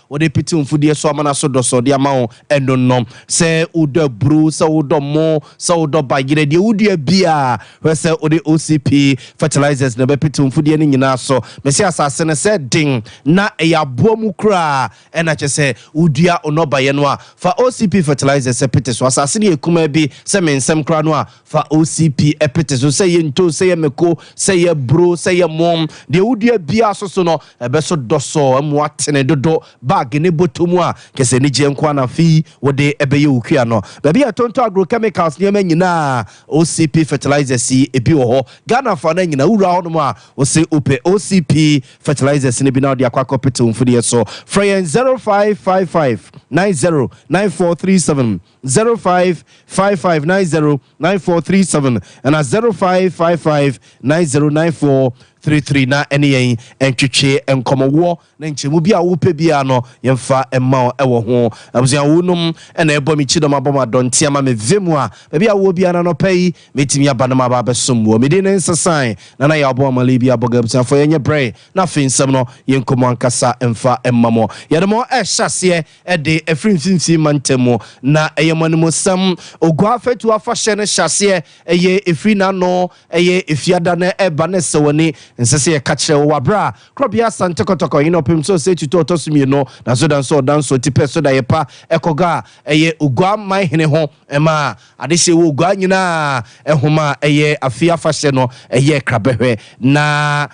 What they pity for the Swamana so doso the amount and no nom. Say Udo Brew, so Udo Mo, so Udo Bagire, the Udia Bia, where say Ode OCP fertilizers never pity for the ending so. Messiah Sasana said ding, na a bomukra, and I just say Udia or no bayanwa for OCP fertilizers epitis was Assassin Kumebi, Semen Sem Cranwa for OCP epitis, who say into say a meko, say a bro, say a mom, the Udia Bia so no, a beso doso, and what and a dodo. Bag in Botumwa, Kesseniji and Kwana fee, what they ebeyu kiano. Baby, I don't agrochemicals near Menina, OCP fertilizers, see a bio, Ghana for Nina, Urauma, or say Upe OCP fertilizers in the Bina, the Aquacopitum for the so. Freyan 0555 909437 0555 909437 and a 0555 909433 na ene en twetwe enkomowo na nchemu bia wo pe bia no yemfa emma ewo ho abuzia wonum na ebo mi chidom aboma donte ama me vemu a bia wo bia na no pai metimi aba na ma ba besomwo me de nsesan na ya abo amale bia boga abuzia fo yenye bre na finsem no yenkomo ankasa emfa emma mo yedemo ehase de efrinfinfi mantemo na eyemanu sam ogwa fetu afahye ne hyase eye efri na no eye efiada na eba ne sewoni nsese ye kache wabra krobia sante kotoko ino pim so se tuto tosumi no na so dan so tipe so da yepa ekoga eye ogwa man hene ho ema adehye wo ogwa nyina ehoma eye afia fashe no eye krabehwe na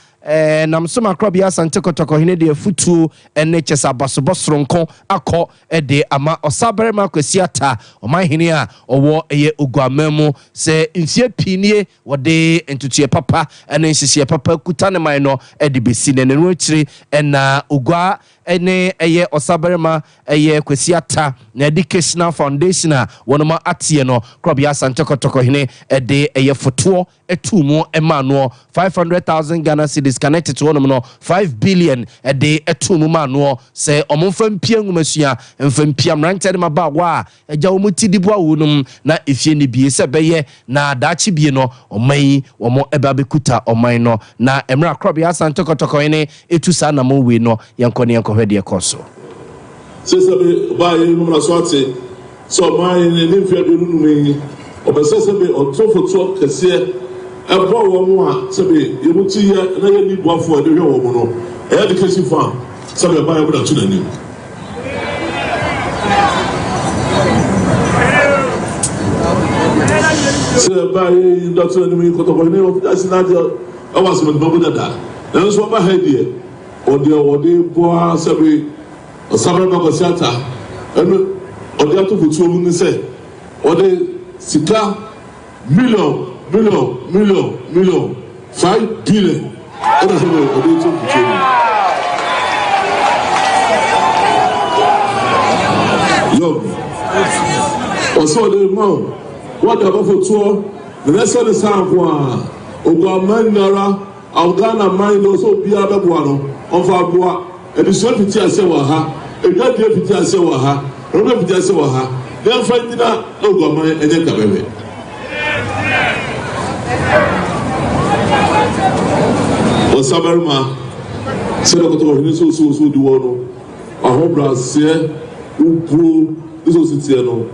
namsoma krobia sante kotoko hine de futu NHS abasobosronko akọ de ama osabere makwesiata o man hene a owo eye ogwa memu se mfie pinie wode entutue papa ene nhihie papa kutane man no de besi ne no akiri na ogwa ene eye osaberema eye kwesiata na educational foundation a wonoma atie no krobia sante kotoko hine de eye foto etumu emano 500,000 Ghana cedis connected to one no 5 billion de etumu mano se omomfa mpia ngumasua mfa mpia mranted maba wa eja omutidibwa wonum na efie ne bie se beye na daachi bie no oman omo eba bekuta oman no na emra krobia sante kotoko hine etusa na mo we no yenkone hwede ekoso sesebe ba ye no na so ate so man ne nfia de nunu me obesesebe otofo kese ebo wo mu a sebe yemuti ye na ye ni boafo de hwe wo mu no education farm sebe ba ye bu da tunani sebe ba ye da tunani me koto ko ne o fi na je o was me babu dada na so ba hedie ode boa sebe osabere bagosiata eno ode atofutu omu ni se ode sika million 5 billion ode sebe ode atofutu omu yo oso ode ma what about for the rest of the sample ogwa manara Ghana mind also be able to offer boa and the so fiti ase wa ha edwa de fiti ase wa ha robe fiti ase wa ha dem find na ogwa man enye kabebe o sabarma se do ko ni so di wono ahobra se upro iso sitie no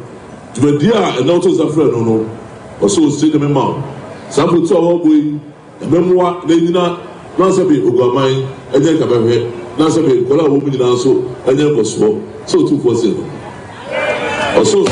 dwedia e na to zafra no o so se de mema sample to o boy memwa na nyina na sabe ogwaman enye kabehwe na sabe kola wo nyina so enye koso so 240 also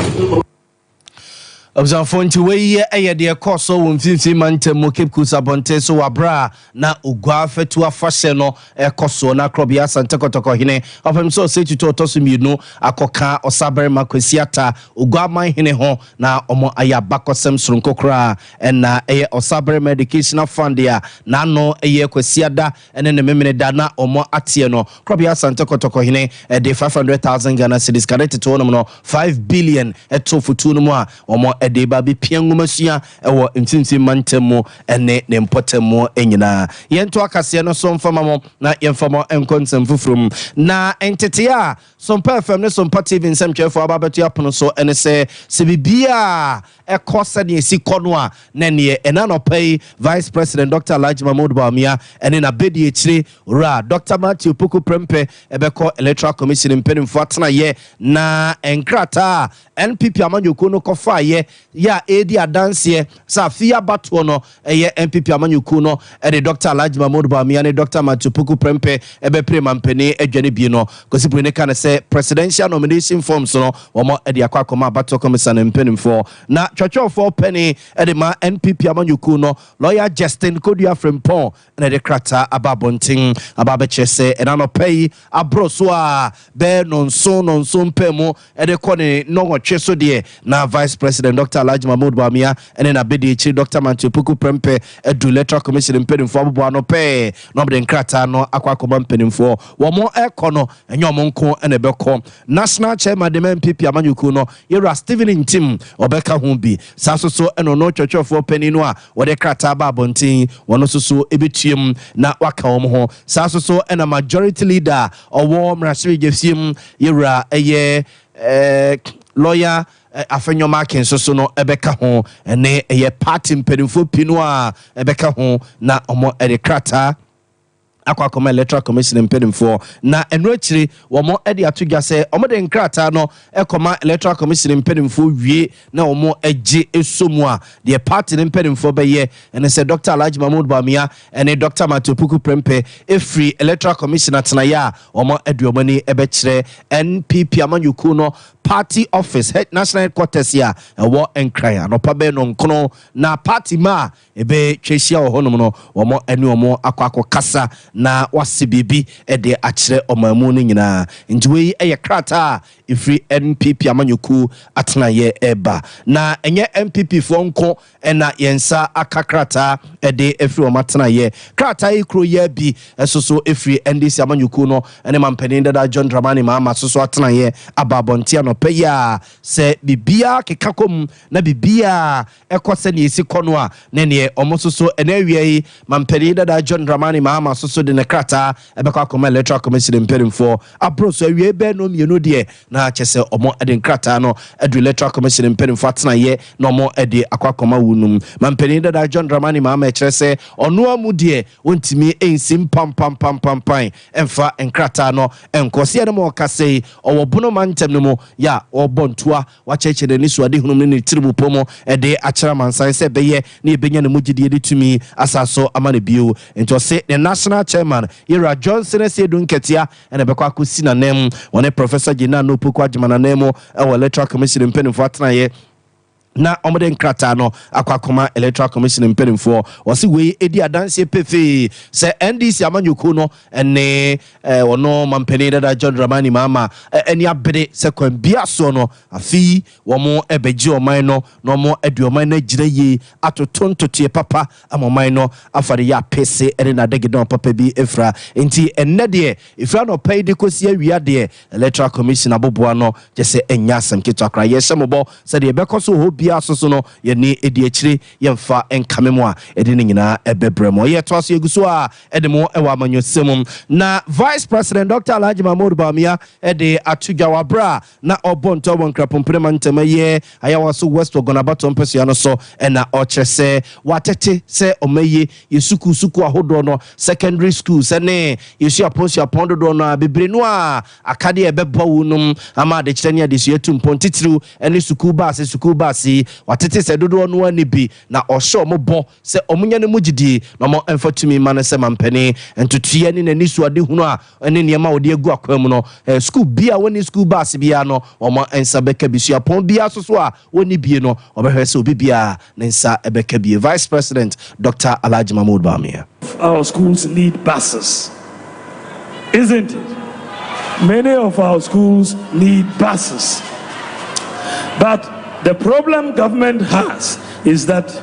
Observanti we eye de koso wo mfimfi mantemo Cape Coast abonte so wabra na ogwa fetu afahye no koso na krobia sante kotoko hene opem so se tuto tosuminu akoka osabere makwesiata ogwa man hene ho na omo aya bakosem sronkokra na eye osabere medicational fund ya na no eye kwesiada ene ne memene da na omo atie no krobia sante kotoko hene de 500,000 Ghana cedis connected to no 5 billion eto futu no mu a omo ɛde ba bi piangumasua ɛwɔ ntintin mantemu ɛne ne mpɔtemu enyina yɛnto akase no so mfama mo na yɛmfama enkontem fufrum na entete a Sompa FM ne Sompa TV nsɛmtwɛfo ababeto apono so ɛne sɛ bibia ɛkɔ sɛde esi kɔno a na ne ɛnanopai Vice President Dr. Alhaji Mahmoud Bawumia ɛne na bedi ekyire ra Dr. Matthew Poku Prempe ɛbɛkɔ Electoral Commission mpanyimfo atena ye na enkrata NPP amanyoko no kɔfa ye ya edi adanse sa afia bato no ɛyɛ NPP amanyoko no ɛde Dr. Alhaji Mahmoud Bawumia ne Dr. Matthew Poku Prempe ɛbɛpre mampani adwane bi no kosipre ne kan sɛ presidential nomination forms no wɔn ɛde akɔakɔma bato commission mpanimfo na twatwɔfo penny ɛde ma NPP amanyoko no lawyer Justin Kodua Frimpong na de krata ababonten ababeche se enanopai abroso a be nonso mpemu ede kone nongotwe so de na Vice President Dr. Alhaji Mahmoud Bawumia ene na bedi chi Dr. Matthew Poku Prempe edu Electoral Commission mpedimfo abobo ano pe no de krata no akwakoma mpedimfo wo mo ekono enyo mo nko ene beko national chairman de MPP amanyuku no yera Stephen Ntim obeka ho bi sasoso eno no twotwofo pani no a wo de krata ababonten wono soso ebetiem na waka ho sasoso ena majority leader owo mrasiri gefiem yera eye lawyer afenyo marking so no ebeka ho ene eye party mpedimfo pinu a ebeka ho na omo ede krata akwa Electoral Commission mpedimfo na eno akiri womo ede atugya se omo de nkrata no ekoma Electoral Commission mpedimfo wie na omo eje esomu a de party mpedimfo beye ene se Dr. Alhaji Mahmoud Bawumia ene Dr. Matthew Poku Prempe efri Electoral Commission atena ya omo ede omani ebekire NPP amanyuku no party office national headquarters ya ewo enkran anopa be no nkono na party ma ebe twehia ohonum no womo ene omo akwa kasa na wase bibi ede akire omamu no nyina njiwe eye krata ifri NPP amanyuku atena ye eba na enye NPP fo nko ena yensa akakrata ede efri omatena ye krata ikro ye bi esoso efri NDC amanyuku no ene mampani dada John Dramani Mahama soso atena ye ababontia no peya se bibia kekakom na bibia ekose ne esi kono a ne ne omososo ene awie mampani dada John Dramani Mahama soso de ne krata ebekwa koma Electoral Commission mpedimfo abroso awie be no mienu de na chese omo ede krata no edu Electoral Commission mpedimfo atena ye na omo ede akwakoma wunum mampani dada John Dramani Mahama echese ono amu de ontimi ensim pam emfa enkrata no enkose ene mo kase owobono mantem no mo ya obontua wacheche de nisu ade hunum ne tiribu pomo ede achara mansan se beye na ebenya ne mugidi ede tumi asaso amane bio ento se the national chairman Yera Johnson se dunketia ene bekwa akosi na nem one Professor Gina no Poku Agimana nemo e Electoral Commission mpedimfo atena ye na omode nkrata no akwakoma Electoral Commission mpedimfo wose we edi adanse pefe se NDC amanyuku no ene wono mampani dada John Dramani Mahama eni abede se kwambia so no afi womo ebeji oman no no mo edi oman na gire ye atotontotie papa amoman no afade ya pese ene na degedon papa bi efra enti enne de efra no pay de kosi awia de Electoral Commission aboboa no je se enya samketo akra ye semobo se de bekoso ho bia soso no ye ni edi akire yemfa enkamemo a edi ne nyina ebebremo ye to aso eguso a edemo ewa amanyosem na Vice President Dr. Alhaji Mahmoud Bawumia ede atugya wabra na obonto wonkrapompre ntema ye ayawa so West Ogonabato mpesua no so na ochese watete se omaye yesuku ahodo no secondary school se ne yesu aposia pondo no bebre no a akade ebeba wunum ama de kyerene ade su etum pontitiru ene school bus watete se dodo no ani bi na osho mobo se omunya ne mugidi na mo emfatumi mane se mampani entutie ne nani su ade hunu a ene niema ode agu akwam no school bia woni school bus bia no omo ensa beka bisua pon bia soso a woni bie no obehwe se obi bia ne nsa ebeka bie. Vice President Dr. Alhaji Mahmoud Bawumia. Our schools need buses, isn't it? Many of our schools need buses, but the problem government has is that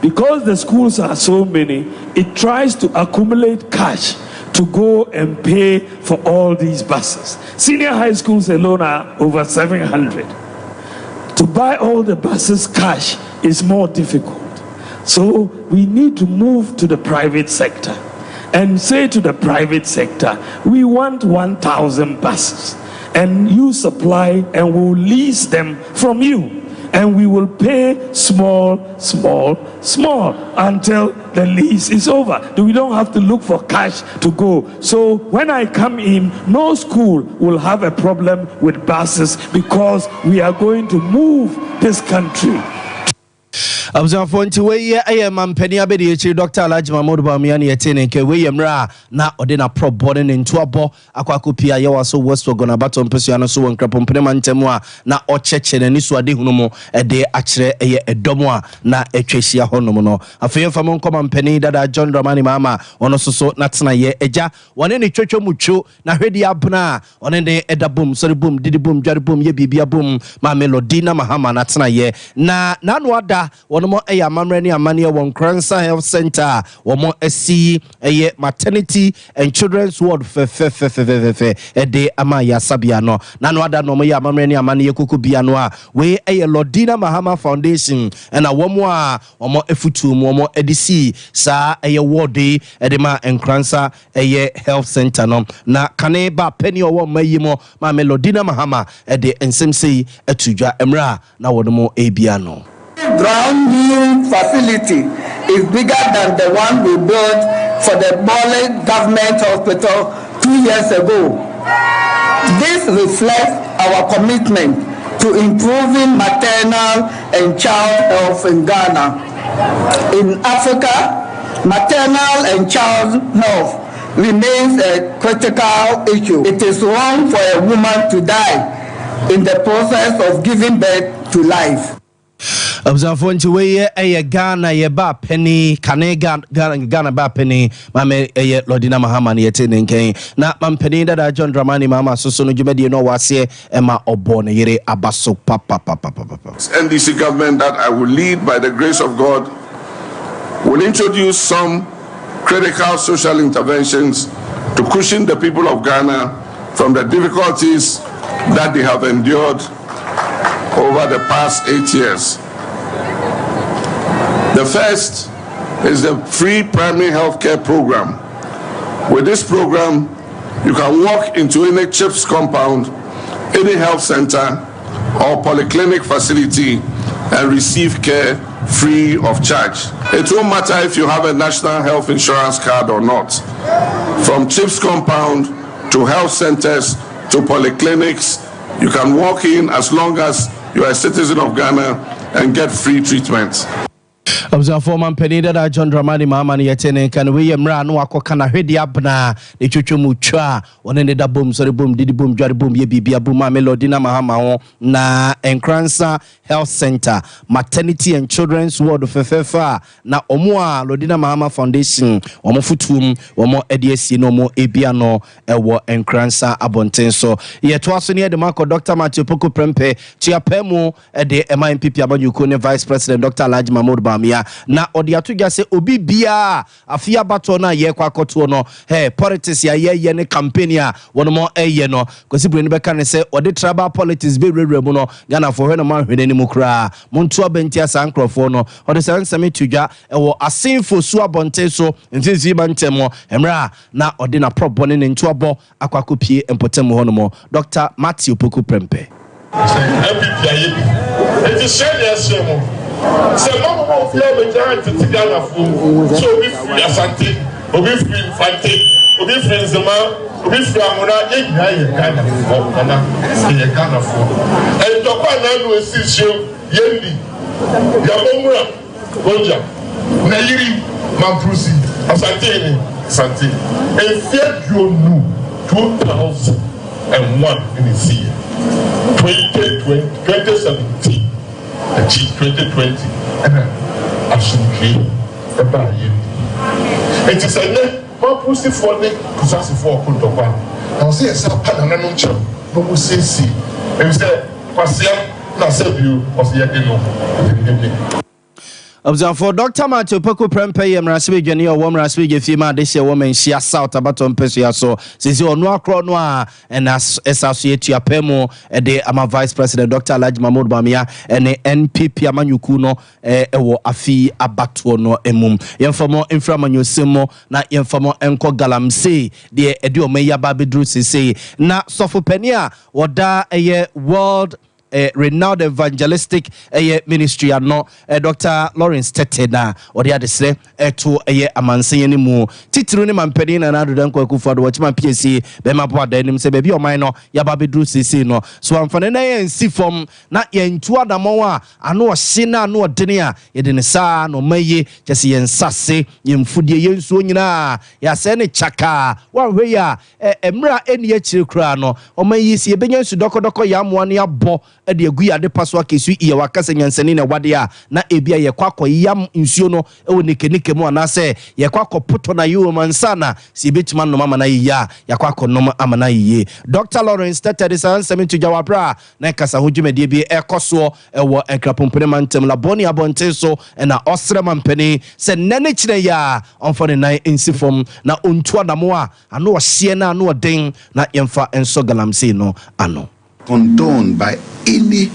because the schools are so many, it tries to accumulate cash to go and pay for all these buses. Senior high schools alone are over 700. To buy all the buses cash is more difficult. So we need to move to the private sector and say to the private sector, we want 1,000 buses and you supply and we'll lease them from you. And we will pay small until the lease is over. We don't have to look for cash to go. So when I come in, no school will have a problem with buses because we are going to move this country. Abzafo nti we aye mampani abedi echi Dr. Alhaji Mahmoud Bawumia ne yete ne nke we yemra na ode na probone ne ntuabo akwakopia ye waso West Ogona baton pesua no so wonkrapompene mantemu a na ocheche na niso ade hunumu ede akire eye edomo a na etwehia honom no afeye famo nkoma mpani dada John Dramani Mama ono soso na tena ye eja wone ne twetwe mucho na hwedi abna one ne edabum sorry boom didi boom dware boom ye bibia boom ma melody na mahama na tena ye na nanu ada wono eye amamre ne amane won Cancer Health Center womo asi eye maternity and children's ward fe ede ama ya sabia no nanu ada no mo ye amamre ne amane kuku bia no a we eye Lodina Mahama Foundation na womo a womo efutu mu womo edisi sa eye ward ede ma Cancer eye Health Center no na kane ba penny owo mayimo ma Lodina Mahama ede ensemsei atudwa emra na wono mo ebia no. Brand new facility is bigger than the one we built for the Mole Government Hospital 2 years ago. This reflects our commitment to improving maternal and child health in Ghana. In Africa, maternal and child health remains a critical issue. It is wrong for a woman to die in the process of giving birth to life. Abzafo nti we eye Ghana ye ba penny kane Ghana ba penny mame eye Lodina Mahama ne yete ne nken na mampeni dada John Dramani Mama soso no dwumade no wase ema obo ne yere abaso papa. NDC government that I will lead by the grace of God will introduce some critical social interventions to cushion the people of Ghana from the difficulties that they have endured over the past 8 years. The first is the free primary health care program. With this program, you can walk into any CHIPS compound, any health center or polyclinic facility and receive care free of charge. It won't matter if you have a national health insurance card or not. From CHIPS compound to health centers to polyclinics, you can walk in as long as you are a citizen of Ghana and get free treatment. Abzafo mampeni dada John Dramani Mama ne yete ne kan we yemra no akoka na hwedi abna ne twetwemu twa one ne da bom sorry bom didi bom dware bom ye bibia bom ma Lodina Mahama ho na Cancer Health Center maternity and children's ward fefefa na omo a Lodina Mahama Foundation omo futum omo ediesi no mo ebia no ewo Cancer abonten so ye to aso ne de mako Dr. Matthew Poko Prempe tiapemu de MNPP abanyuko ne Vice President Dr. Alhaji Mahmoud Bawumia na odi atugya se obi bia afia bato na ye kwa akoto no politics ya ye ne campaign a wono mo eye no kwesi bro ni beka ne se odi tribal politics be rewre mu no Ghana for hwe no ma hwe ni mu kra monto abenti asa nkrofo no odi se nsame tudwa ewo asenfo su abonte so ntinzi ba ntemo emra na odi na probone ne nto abo akwakopie empotem ho no mo Dr. Matthew Poko Prempe c'est moi mon frère me dit que Ghana fou so obi free asante obi free infante obi free nzema obi free amona ye Ghana fou Ghana c'est Ghana fou et donc on a nous aussi yendi ya bomura bonja na yiri mamprusi asante ni santé et fier you nous 2001 in this year 2017 2020 absolutely about you. It is a net more pussy for the Kusasi for Kuntoba. I'll say a Sapanano chum, no will say see. And said, Pasia, not save you, or the For Dr. Matthew Poko Prempe, Mrasbi Jenny or Woman Rasbi Fima, this year woman, she has South Abaton Pesia. So, since you are no noir and as associate your Pemo, a day, I'm a Vice President, Dr. Alaj Mahmoud Bamia, and the NPP Amanyukuno, Afi Abatuono Emum. Informo Inframanyo Simo, na informo Enko Galamse, the Edio Meya Babidru say, na Sofopenia, Wada a world. Renowned evangelistic ministry ano Dr. Lawrence Tetena or the other say to amanse anymore titru ni mampeni na nadu dan kwaku for the watchman PSC be mapo adanim se baby o man no ya ba bedru sisi no so amfane na yen si form na yen tu adamo a ano o hye na ano odene a ye de ne sa no maye kyese yen sase yen fudie yen so nyina ya se ne chaka wa hwe ya emra eni akire kura no o maye si e benya su dokodoko ya mo ne abo ade aguya de paso akesu iye wakase nyansani na wade a na ebia ye kwakọ yam nsuo no ewo nekenike mu anase ye kwakọ poto na yo mansana si betima no mama na yiya ya kwakọ no amana yiye Dr. Lawrence Tetedi san semintu jawabra na kasa hojumedie bi ekoso ewo enkrapompene mantem laboni abonte so na osre mampeni se nene kire ya onfone nan ensifom na ontu adamo a ano ohye na ano den na yemfa enso galamse no ano condoned by any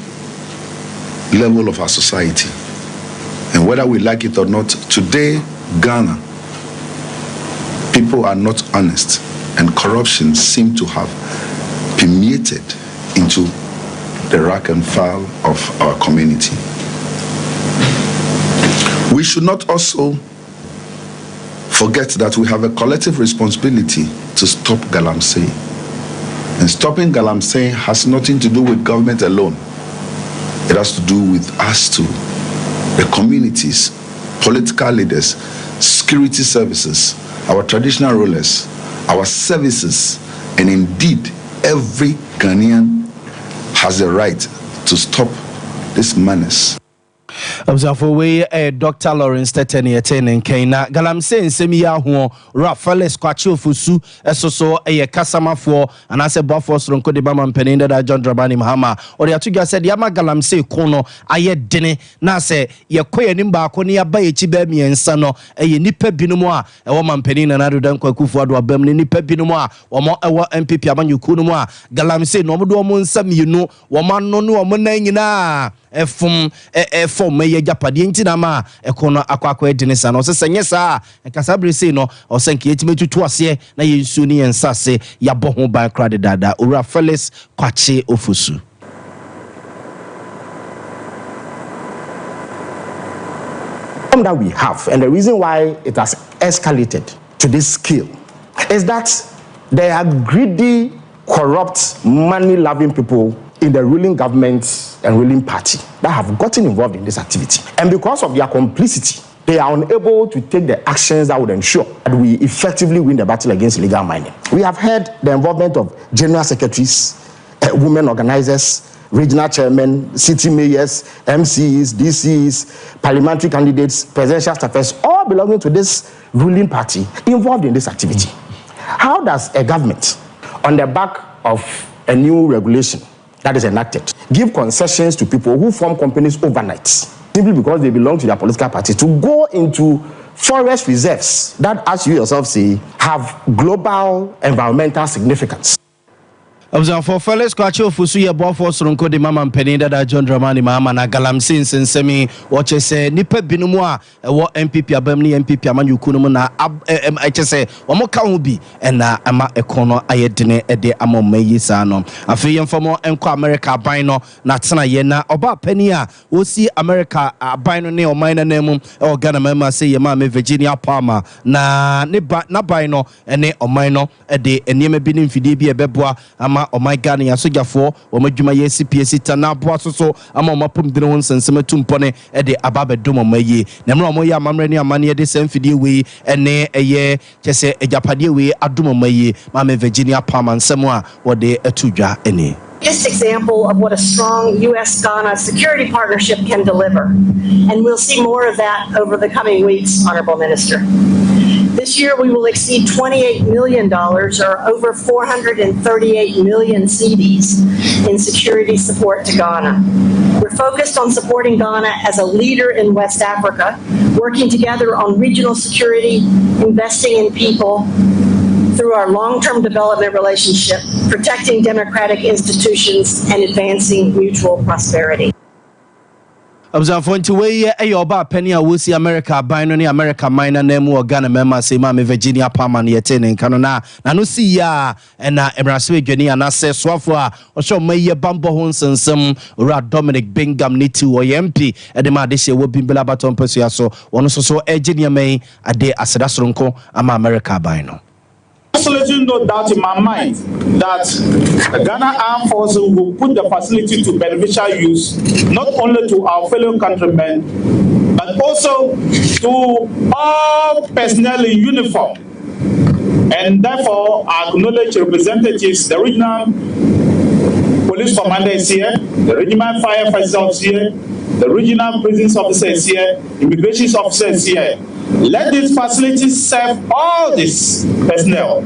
level of our society. And whether we like it or not, today, Ghana, people are not honest, and corruption seems to have permeated into the rank and file of our community. We should not also forget that we have a collective responsibility to stop Galamsey. And stopping Galamsey has nothing to do with government alone. It has to do with us too, the communities, political leaders, security services, our traditional rulers, our services, and indeed every Ghanaian has the right to stop this menace. Observe way Dr. Lawrence Teteni attending Kaina Galamse nsemi ya ho Rafael Kwachi ofusu esoso kasama for and I said buffo stronko de bama mpeni da John Dramani Mahama or ya tuga said yama Galamse kono aye dene na se ye koye nimba ko ne aba echi ba miensa no nipa binumu a ewo mampeni na nadu dan kwakufu ado abam ne nipa binumu a wo ewo MPP amanyuku no mu a Galamse no mo do mo nsam yinu wo ma no no mo nan nyina efom ye japade ntina ma ekono akwakwa edinisa no se senye sa kasabre sei no o senke yetimetutu ase na ye nsu ni ensase ya boho ban krade dada ora Felix Kwachi ofusu that we have, and the reason why it has escalated to this scale is that there are greedy, corrupt, money-loving people in the ruling government and ruling party that have gotten involved in this activity. And because of their complicity, they are unable to take the actions that would ensure that we effectively win the battle against illegal mining. We have heard the involvement of general secretaries, women organizers, regional chairmen, city mayors, MCs, DCs, parliamentary candidates, presidential staffers, all belonging to this ruling party involved in this activity. How does a government, on the back of a new regulation that is enacted, give concessions to people who form companies overnight, simply because they belong to their political party, to go into forest reserves that, as you yourself say, have global environmental significance? For Felix Kwachi ofusu ye bofo soronko de mama mpeni da John Dramani Mahama na Galamse nsensemi woche se nipa binumu a ewo MPP abam ni MPP amanyuku no mu na eche se omo ka ho bi na ama ekono ayedene ede amoma yi sa no afi yemfamo enko America aban no na tena ye na oba pani a osi America aban no ne oman na nemu e Ghana mama se ye ma me Virginia Palmer na ne na ban no ene oman no ede eniema bi ne mfidie bi ebeboa ama oh my God, ya sojafo o madwuma ye CPC tana boa so ama o mapom dine won sensem tumpone e de ababe domo maye na mra mo ya mamre ne amane de semfidie we ene eye kese ejapade we adomo maye ma me Virginia Palmer nsemo a wo de atudwa ene. This example of what a strong U.S.-Ghana security partnership can deliver. And we'll see more of that over the coming weeks, Honorable Minister. This year, we will exceed $28 million, or over 438 million cedis, in security support to Ghana. We're focused on supporting Ghana as a leader in West Africa, working together on regional security, investing in people through our long-term development relationship, protecting democratic institutions, and advancing mutual prosperity. Observe nti we oba penny a wo si America ban no ne America mine na mu Ghana mema se ma me Virginia Palmer ne yete ne nka no na no si ya na emrase adwani anase soafo a ohwe maye bambo ho nsensem ora Dominic Bingham ne ti wo MP de ma de hye wo bimbela baton pesu so wono so Virginia mai ade aseda soronko ama America ban no. Absolutely no doubt in my mind that the Ghana Armed Forces will put the facility to beneficial use, not only to our fellow countrymen, but also to all personnel in uniform. And therefore, I acknowledge representatives, the regional police commander is here, the regional firefighter is here, the regional prisons officer is here, immigration officer is here. Let these facilities serve all this personnel.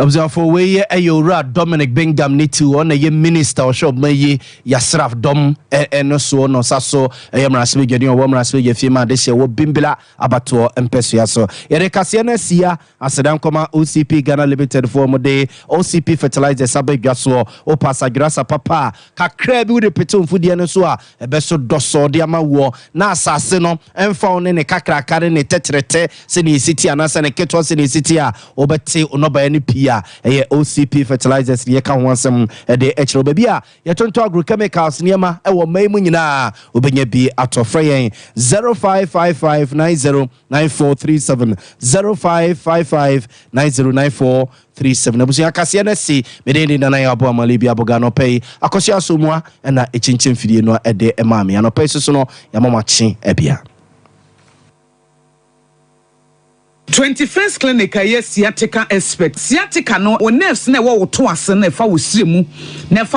Observe for we ayora Dominic Bingham Nitu on a minister or shop may Yasraf Dom and so no sasso Yamraswe getting a woman as we get Fima this year will bimbila abato and Pesuaso. Erecasiana Sia as Adam Coma OCP Ghana Limited for day OCP fertilizer Sabe Gaswo o Pasagrasa Papa Kakrebi with the Petum Fudianasua a beso dosso diama war na assassino and found in a Kakra Karen a tetrete Sini City and as an a ketos in the city obete unoba any P. OCP fertilizers ye kan wansem de echro babia ye tonto agrochemicals niema e wo maimu nyina obenya bi atofre yen 0555909437 0555909437 abusia kase na si medeni na ya abo amale bi aboga no pay akosia asomua na echinchin fidie no ede emame ya no pay so no ya mamachi ebia 21st clinic aye sciatica expert sciatica no o nerves na wo to ase na fa wo siremu na fa